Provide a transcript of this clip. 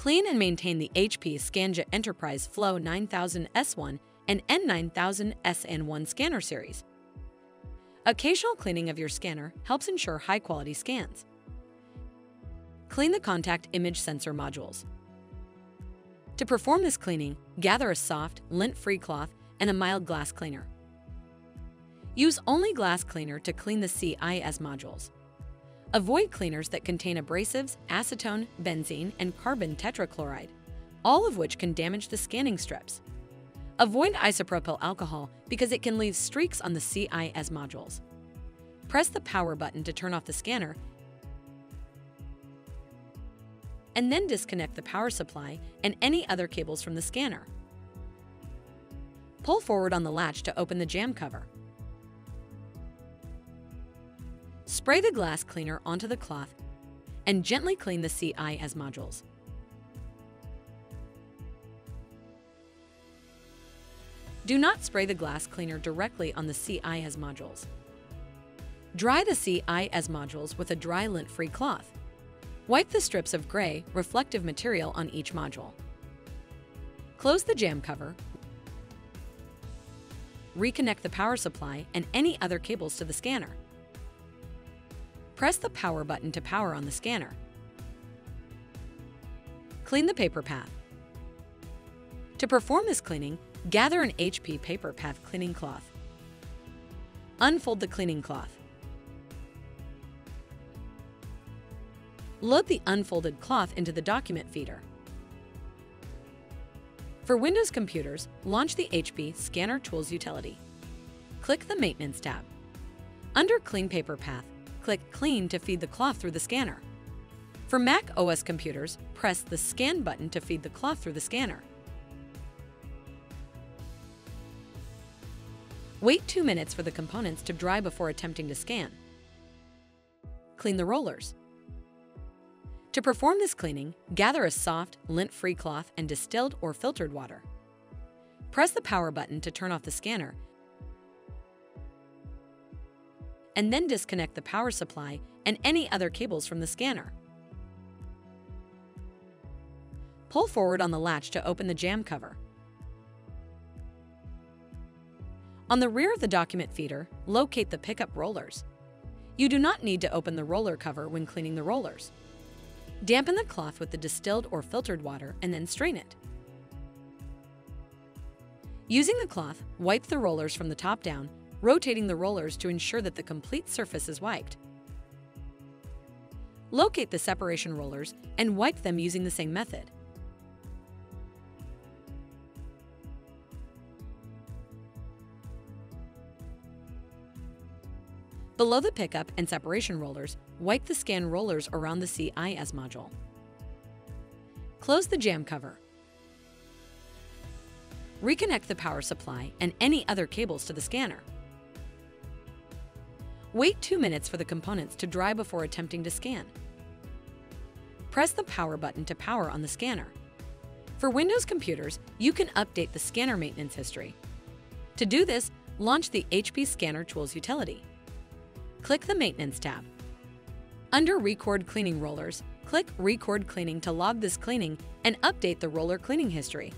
Clean and maintain the HP ScanJet Enterprise Flow 9000 S1 and N9000 SN1 scanner series. Occasional cleaning of your scanner helps ensure high-quality scans. Clean the contact image sensor modules. To perform this cleaning, gather a soft, lint-free cloth and a mild glass cleaner. Use only glass cleaner to clean the CIS modules. Avoid cleaners that contain abrasives, acetone, benzene, and carbon tetrachloride, all of which can damage the scanning strips. Avoid isopropyl alcohol because it can leave streaks on the CIS modules. Press the power button to turn off the scanner and then disconnect the power supply and any other cables from the scanner. Pull forward on the latch to open the jam cover. Spray the glass cleaner onto the cloth and gently clean the CIS modules. Do not spray the glass cleaner directly on the CIS modules. Dry the CIS modules with a dry lint-free cloth. Wipe the strips of gray, reflective material on each module. Close the jam cover. Reconnect the power supply and any other cables to the scanner. Press the power button to power on the scanner. Clean the paper path. To perform this cleaning, gather an HP paper path cleaning cloth. Unfold the cleaning cloth. Load the unfolded cloth into the document feeder. For Windows computers, launch the HP Scanner Tools utility. Click the Maintenance tab. Under Clean Paper Path, click Clean to feed the cloth through the scanner. For Mac OS computers, press the Scan button to feed the cloth through the scanner. Wait 2 minutes for the components to dry before attempting to scan. Clean the rollers. To perform this cleaning, gather a soft, lint-free cloth and distilled or filtered water. Press the power button to turn off the scanner and then disconnect the power supply and any other cables from the scanner. Pull forward on the latch to open the jam cover. On the rear of the document feeder, locate the pickup rollers. You do not need to open the roller cover when cleaning the rollers. Dampen the cloth with the distilled or filtered water and then strain it. Using the cloth, wipe the rollers from the top down, rotating the rollers to ensure that the complete surface is wiped. Locate the separation rollers and wipe them using the same method. Below the pickup and separation rollers, wipe the scan rollers around the CIS module. Close the jam cover. Reconnect the power supply and any other cables to the scanner. Wait 2 minutes for the components to dry before attempting to scan. Press the power button to power on the scanner. For Windows computers, you can update the scanner maintenance history. To do this, launch the HP Scanner Tools utility. Click the Maintenance tab. Under Record Cleaning Rollers, click Record Cleaning to log this cleaning and update the roller cleaning history.